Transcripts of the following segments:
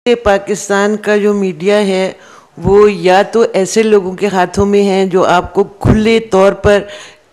پاکستان کا جو میڈیا ہے وہ یا تو ایسے لوگوں کے ہاتھوں میں ہیں جو آپ کو کھلے طور پر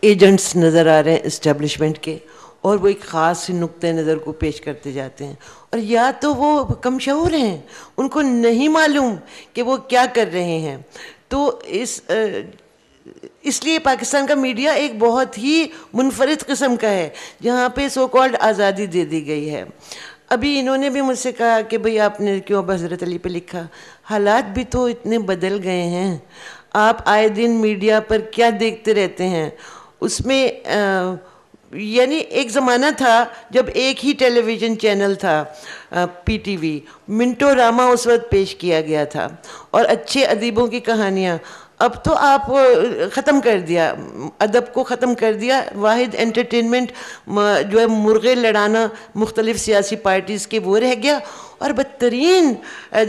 ایجنٹس نظر آ رہے ہیں اسٹیبلشمنٹ کے، اور وہ ایک خاص نقطۂ نظر کو پیش کرتے جاتے ہیں، اور یا تو وہ کم شعور ہیں، ان کو نہیں معلوم کہ وہ کیا کر رہے ہیں۔ تو اس لیے پاکستان کا میڈیا ایک بہت ہی منفرد قسم کا ہے، جہاں پہ سو کالڈ آزادی دے دی گئی ہے۔ ابھی انہوں نے بھی مجھ سے کہا کہ بھئی آپ نے کیوں اب حضرت علی پہ لکھا؟ حالات بھی تو اتنے بدل گئے ہیں، آپ آئے دن میڈیا پر کیا دیکھتے رہتے ہیں؟ اس میں یعنی ایک زمانہ تھا جب ایک ہی ٹیلی ویژن چینل تھا، پی ٹی وی، منٹو راما اس وقت پیش کیا گیا تھا، اور اچھے ادیبوں کی کہانیاں۔ اب تو آپ ختم کر دیا، ادب کو ختم کر دیا، واحد انٹرٹینمنٹ جو ہے مرغے لڑانا مختلف سیاسی پارٹیز کے وہ رہ گیا، اور بدترین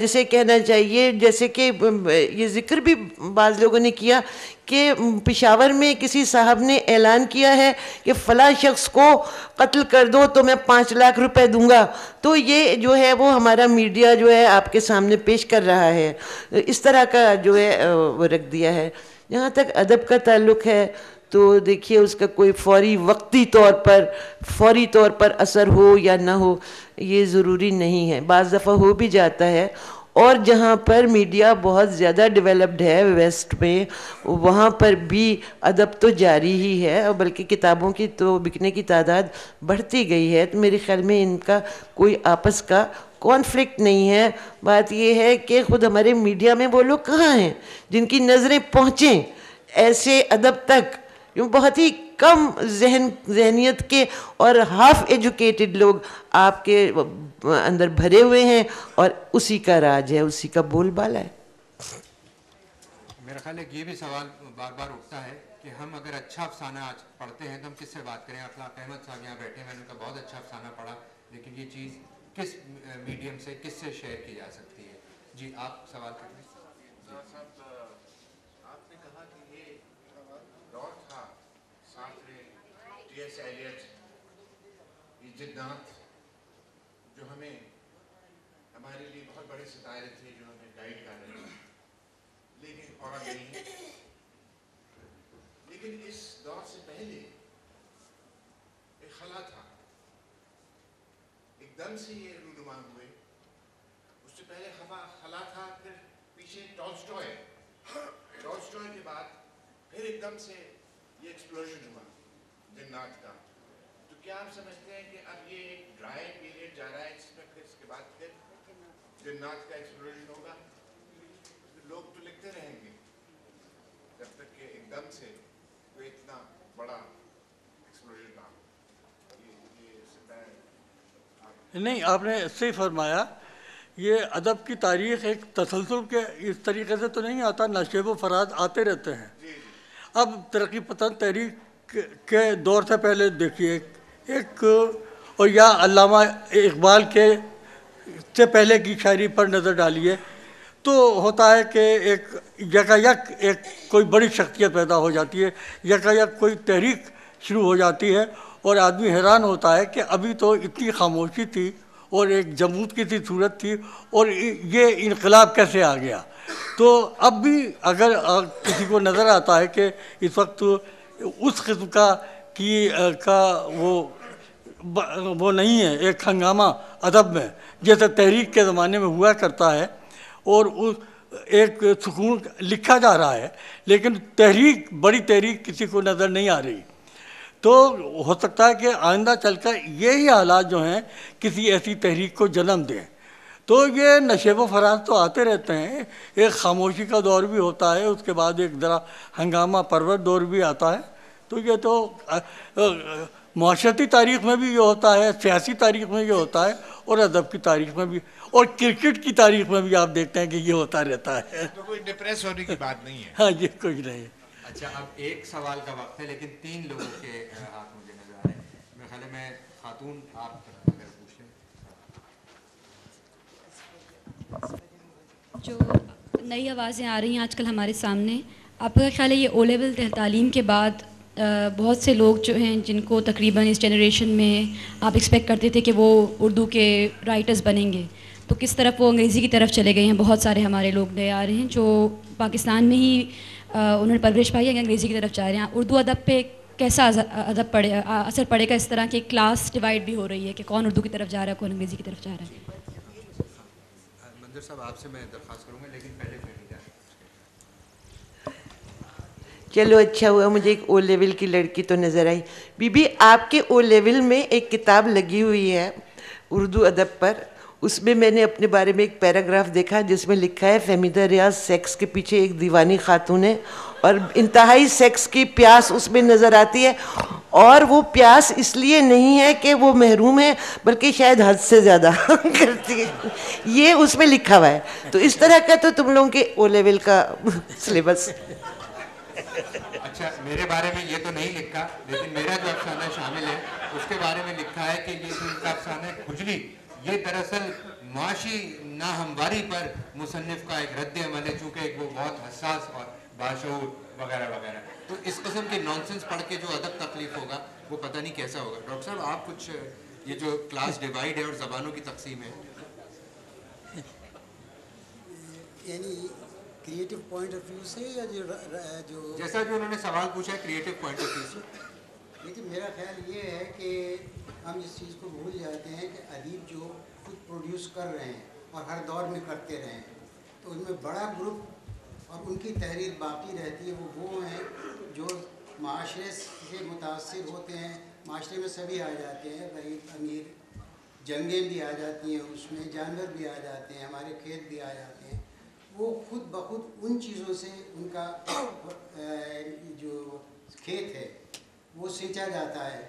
جسے کہنا چاہیے، جیسے کہ یہ ذکر بھی بعض لوگوں نے کیا کہ پشاور میں کسی صاحب نے اعلان کیا ہے کہ فلاں شخص کو قتل کر دو تو میں 5 لاکھ روپے دوں گا، تو یہ جو ہے وہ ہمارا میڈیا جو ہے آپ کے سامنے پیش کر رہا ہے، اس طرح کا جو ہے وہ رکھ دیا ہے۔ جہاں تک ادب کا تعلق ہے تو دیکھیے اس کا کوئی فوری طور پر اثر ہو یا نہ ہو یہ ضروری نہیں ہے، بعض دفعہ ہو بھی جاتا ہے، اور جہاں پر میڈیا بہت زیادہ ڈیولپڈ ہے ویسٹ میں، وہاں پر بھی ادب تو جاری ہی ہے، اور بلکہ کتابوں کی تو بکنے کی تعداد بڑھتی گئی ہے۔ تو میرے خیال میں ان کا کوئی آپس کا کانفلکٹ نہیں ہے۔ بات یہ ہے کہ خود ہمارے میڈیا میں وہ لوگ کہاں ہیں جن کی نظریں پہنچیں ایسے ادب تک؟ بہت ہی کم ذہنیت کے اور ہاف ایجوکیٹڈ لوگ آپ کے اندر بھرے ہوئے ہیں، اور اسی کا راج ہے، اسی کا بول بالا ہے۔ میرا خیال ہے یہ بھی سوال بار بار اٹھتا ہے کہ ہم اگر اچھا افسانہ آج پڑھتے ہیں تو ہم کس سے بات کریں؟ اخلاق احمد صاحب یہاں بیٹھے ہیں، میں نے ان کا بہت اچھا افسانہ پڑھا، لیکن یہ چیز کس میڈیم سے کس سے شیئر کی جا سکتی ہے؟ جی آپ سوال کریں۔ صاحب آپ نے کہا کہ یہ دور تھا ساتھ میں ٹی ایس ایلیٹ، ایجد ناتھ، جو ہمیں ہمارے لیے بہت بڑے ستارے تھے جو ہمیں گائیڈ کر رہے تھے، لیکن اور نہیں ہے۔ لیکن اس دور سے پہلے ایک خلا تھا، ایک دم سے یہ رونما ہوئے۔ اس سے پہلے خلا تھا، پھر پیچھے ٹالسٹوئے کے بعد پھر ایک دم سے یہ ایکسپلوژن ہوا جنات کا۔ تو کیا آپ سمجھتے ہیں کہ اب یہ ایک ڈرائی پیریڈ جا رہا ہے، اس میں پھر اس کے بعد پھر جنات کا ایکسپلوژن ہوگا؟ لوگ تو لکھتے رہیں گے جب تک کہ ایک دم سے کوئی اتنا بڑا ایکسپلوژن نہ ہو۔ نہیں، آپ نے صحیح فرمایا۔ یہ ادب کی تاریخ ایک تسلسل کے اس طریقے سے تو نہیں آتا، نشیب و فراز آتے رہتے ہیں۔ اب ترقی پسند تحریک کے دور سے پہلے دیکھیے ایک اور یا علامہ اقبال کے سے پہلے کی شاعری پر نظر ڈالیے تو ہوتا ہے کہ ایک یکایک ایک کوئی بڑی شخصیت پیدا ہو جاتی ہے، یکایک کوئی تحریک شروع ہو جاتی ہے، اور آدمی حیران ہوتا ہے کہ ابھی تو اتنی خاموشی تھی اور ایک جمود کی سی صورت تھی، اور یہ انقلاب کیسے آ گیا؟ تو اب بھی اگر کسی کو نظر آتا ہے کہ اس وقت اس قسم کا وہ نہیں ہے ایک ہنگامہ ادب میں جیسے تحریک کے زمانے میں ہوا کرتا ہے، اور ایک سکون لکھا جا رہا ہے، لیکن بڑی تحریک کسی کو نظر نہیں آ رہی، تو ہو سکتا ہے کہ آئندہ چل کر یہی حالات جو ہیں کسی ایسی تحریک کو جنم دیں۔ تو یہ نشیب و فراز تو آتے رہتے ہیں، ایک خاموشی کا دور بھی ہوتا ہے، اس کے بعد ایک ذرا ہنگامہ پرور دور بھی آتا ہے۔ تو یہ تو معاشرتی تاریخ میں بھی یہ ہوتا ہے، سیاسی تاریخ میں یہ ہوتا ہے، اور ادب کی تاریخ میں بھی، اور کرکٹ کی تاریخ میں بھی آپ دیکھتے ہیں کہ یہ ہوتا رہتا ہے۔ تو کوئی ڈپریس ہونے کی بات نہیں ہے۔ ہاں جی، کوئی نہیں۔ اچھا، اب ایک سوال کا وقت ہے، لیکن 3 لوگوں کے ہاتھ مجھے نظر آ رہے ہیں۔ میرے خیال ہے میں خاتون آپ اگر پوچھ لیں۔ جو نئی آوازیں آ رہی ہیں آج کل ہمارے سامنے، آپ کا خیال ہے یہ او لیول تعلیم کے بعد بہت سے لوگ جو ہیں جن کو تقریباً اس جنریشن میں آپ ایکسپیکٹ کرتے تھے کہ وہ اردو کے رائٹرز بنیں گے، تو کس طرف وہ انگریزی کی طرف چلے گئے ہیں. بہت سارے ہمارے لوگ نئے آ رہے ہیں جو پاکستان میں ہی انہوں نے پرورش پائی ہے کہ انگریزی کی طرف جا رہے ہیں. اردو ادب پہ کیسا اثر پڑے گا اس طرح کی کلاس ڈیوائڈ بھی ہو رہی ہے کہ کون اردو کی طرف جا رہا ہے کون انگریزی کی طرف جا رہا ہے؟ منظر صاحب آپ سے میں درخواست کروں گا لیکن پہلے چلو اچھا ہوا مجھے ایک او لیول کی لڑکی تو نظر آئی. بی بی آپ کے او لیول میں ایک کتاب لگی ہوئی ہے اردو ادب پر, اس میں میں نے اپنے بارے میں ایک پیراگراف دیکھا جس میں لکھا ہے فہمیدہ ریاض سیکس کے پیچھے ایک دیوانی خاتون ہے اور انتہائی سیکس کی پیاس اس میں نظر آتی ہے, اور وہ پیاس اس لیے نہیں ہے کہ وہ محروم ہے بلکہ شاید حد سے زیادہ کرتی ہے, یہ اس میں لکھا ہوا ہے. تو اس طرح کا تو تم لوگوں کے او لیول کا سلیبس. اچھا میرے بارے میں یہ تو نہیں لکھا لیکن میرا جو افسانہ شامل ہے اس کے بارے میں لکھا ہے کہ یہ جو ان کا افسانہ ہے کھجلی, یہ دراصل معاشی ناہمواری پر مصنف کا ایک رد عمل ہے چونکہ وہ بہت حساس اور باشعور وغیرہ وغیرہ. تو اس قسم کے نانسنس پڑھ کے جو ادب تخلیق ہوگا وہ پتہ نہیں کیسا ہوگا. ڈاکٹر صاحب آپ کچھ یہ جو کلاس ڈیوائڈ ہے اور زبانوں کی تقسیم ہے یعنی کریٹو پوائنٹ آف ویو سے یا جو جیسا جو انہوں نے سوال پوچھا ہے کریٹو پوائنٹ آف ویو سے. لیکن میرا خیال یہ ہے کہ ہم اس چیز کو بھول جاتے ہیں کہ ادیب جو خود پروڈیوس کر رہے ہیں اور ہر دور میں کرتے رہے ہیں تو ان میں بڑا گروپ اور ان کی تحریر باقی رہتی ہے. وہ ہیں جو معاشرے سے متاثر ہوتے ہیں, معاشرے میں سبھی آ جاتے ہیں, غریب امیر, جنگیں بھی آ جاتی ہیں, اس میں جانور بھی آ جاتے ہیں, ہمارے کھیت بھی آ جاتے ہیں. وہ خود بخود ان چیزوں سے ان کا جو کھیت ہے وہ سینچا جاتا ہے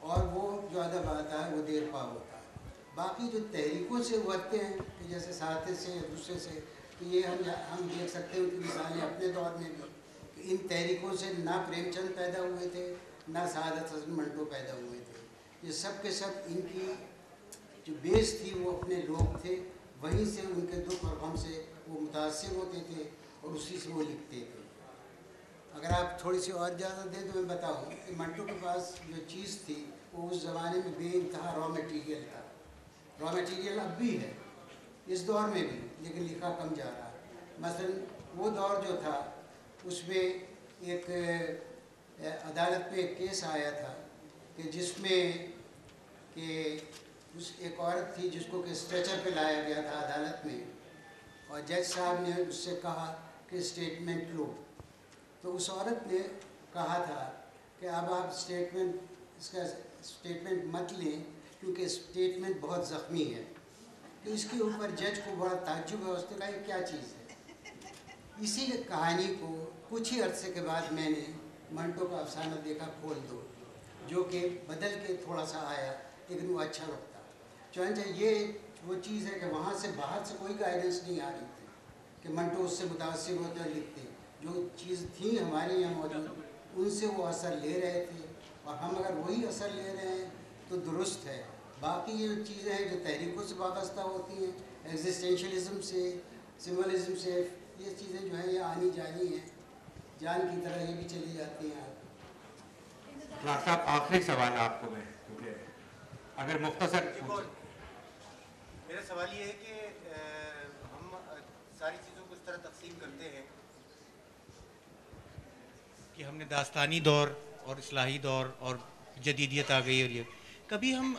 اور وہ جو ادب آتا ہے وہ دیر پا ہوتا ہے. باقی جو تحریکوں سے ابھرتے ہیں کہ جیسے ساتھ سے یا دوسرے سے, تو یہ ہم دیکھ سکتے ہیں ان کی مثالیں اپنے دور میں بھی کہ ان تحریکوں سے نہ پریم چند پیدا ہوئے تھے نہ سعادت حسن منٹو پیدا ہوئے تھے. یہ سب کے سب ان کی جو بیس تھی وہ اپنے لوگ تھے, وہیں سے ان کے دکھ اور غم سے وہ متاثر ہوتے تھے اور اسی سے وہ لکھتے تھے. اگر آپ تھوڑی سی اور اجازت دیں تو میں بتاؤں کہ منٹو کے پاس جو چیز تھی وہ اس زمانے میں بے انتہا را میٹیریل تھا. را میٹیریل اب بھی ہے اس دور میں بھی, لیکن لکھا کم جا رہا. مثلا وہ دور جو تھا اس میں ایک عدالت میں ایک کیس آیا تھا کہ جس میں کہ ایک عورت تھی جس کو کہ اسٹریچر پہ لایا گیا تھا عدالت میں, اور جج صاحب نے اس سے کہا کہ اسٹیٹمنٹ لو. تو اس عورت نے کہا تھا کہ اب آپ اس کا اسٹیٹمنٹ مت لیں کیونکہ اسٹیٹمنٹ بہت زخمی ہے. تو اس کے اوپر جج کو بڑا تعجب ہے, اس نے کہا یہ کیا چیز ہے. اسی کہانی کو کچھ ہی عرصے کے بعد میں نے منٹو کا افسانہ دیکھا کھول دو, جو کہ بدل کے تھوڑا سا آیا لیکن وہ اچھا لگتا. چنانچہ یہ وہ چیز ہے کہ وہاں سے باہر سے کوئی گائیڈنس نہیں آ رہی تھی کہ منٹو اس سے متاثر ہوتے اور لکھتے. جو چیز تھی ہمارے یہاں موجود ان سے وہ اثر لے رہے تھے, اور ہم اگر وہی اثر لے رہے ہیں تو درست ہے. باقی یہ چیزیں ہیں جو تحریکوں سے وابستہ ہوتی ہیں, ایگزسٹینشلزم سے, سمبلزم سے, یہ چیزیں جو ہیں یہ آنی جانی ہیں, جان کی طرح یہ بھی چلی جاتی ہیں. ڈاکٹر صاحب آخری سوال آپ کو میں اگر مختصر میرا سوال یہ ہے کہ ہم ساری چیزوں کو اس طرح تقسیم کرتے ہیں کہ ہم نے داستانی دور اور اصلاحی دور اور جدیدیت آ گئی, اور یہ کبھی ہم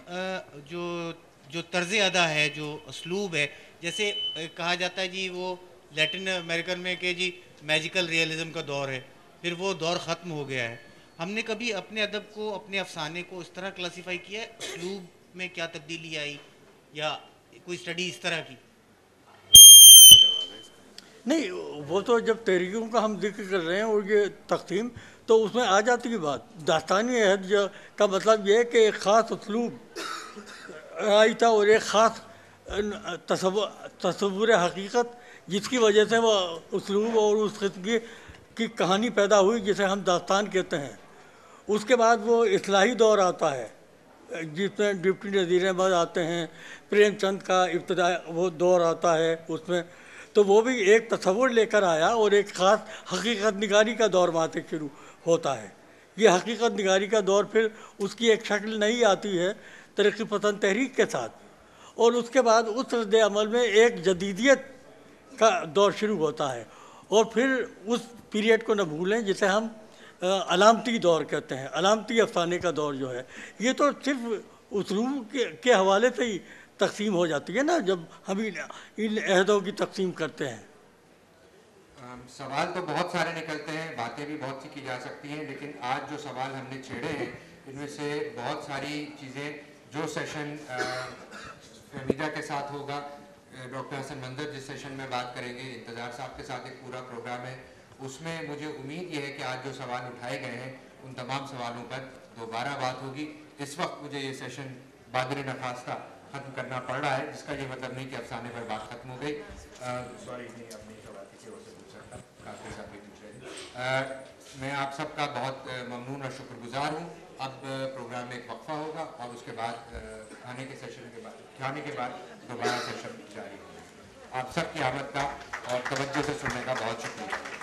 جو طرز ادا ہے, جو اسلوب ہے, جیسے کہا جاتا ہے جی وہ لیٹن امریکن میں کہ جی میجیکل ریئلزم کا دور ہے, پھر وہ دور ختم ہو گیا ہے. ہم نے کبھی اپنے ادب کو, اپنے افسانے کو اس طرح کلاسیفائی کیا ہے, اسلوب میں کیا تبدیلی آئی یا کوئی اسٹڈی اس طرح کی؟ نہیں, وہ تو جب تحریکوں کا ہم ذکر کر رہے ہیں اور یہ تقسیم تو اس میں آ جاتی ہے بات. داستانی عہد کا مطلب یہ ہے کہ ایک خاص اسلوب آئی تھا اور ایک خاص تصور حقیقت جس کی وجہ سے وہ اسلوب اور اس قسم کی کہانی پیدا ہوئی جسے ہم داستان کہتے ہیں. اس کے بعد وہ اصلاحی دور آتا ہے جس میں ڈپٹی نذیر احمد آتے ہیں, پریم چند کا ابتدا وہ دور آتا ہے اس میں, تو وہ بھی ایک تصور لے کر آیا اور ایک خاص حقیقت نگاری کا دور وہاں سے شروع ہوتا ہے. یہ حقیقت نگاری کا دور پھر اس کی ایک شکل نئی آتی ہے ترقی پسند تحریک کے ساتھ, اور اس کے بعد اس رد عمل میں ایک جدیدیت کا دور شروع ہوتا ہے، اور پھر اس پیریڈ کو نہ بھولیں جسے ہم علامتی دور کہتے ہیں، علامتی افسانے کا دور جو ہے، یہ تو صرف اسلوب کے حوالے سے ہی تقسیم ہو جاتی ہے نا جب ہم ان عہدوں کی تقسیم کرتے ہیں۔ سوال تو بہت سارے نکلتے ہیں، باتیں بھی بہت سی کی جا سکتی ہیں، لیکن آج جو سوال ہم نے چھیڑے ہیں ان میں سے بہت ساری چیزیں جو سیشن فہمیدہ کے ساتھ ہوگا، ڈاکٹر حسن منظر جس سیشن میں بات کریں گے، انتظار صاحب کے ساتھ ایک پورا پروگرام ہے، اس میں مجھے امید یہ ہے کہ آج جو سوال اٹھائے گئے ہیں ان تمام سوالوں پر دوبارہ بات ہوگی۔ اس وقت مجھے یہ سیشن بادر نخواستہ ختم کرنا پڑ رہا ہے، جس کا یہ مطلب نہیں کہ افسانے پر بات ختم ہو گئی۔ سوری نہیں، اپنی سوال کسی اور سے پوچھ سکتا، کافی صاحب بھی پوچھ رہے ہیں۔ میں آپ سب کا بہت ممنون اور شکر گزار ہوں۔ اب پروگرام میں ایک وقفہ ہوگا اور اس کے بعد کھانے کے بعد دوبارہ سیشن جاری ہوگا۔ آپ سب کی آمد کا اور توجہ سے سننے کا بہت شکریہ۔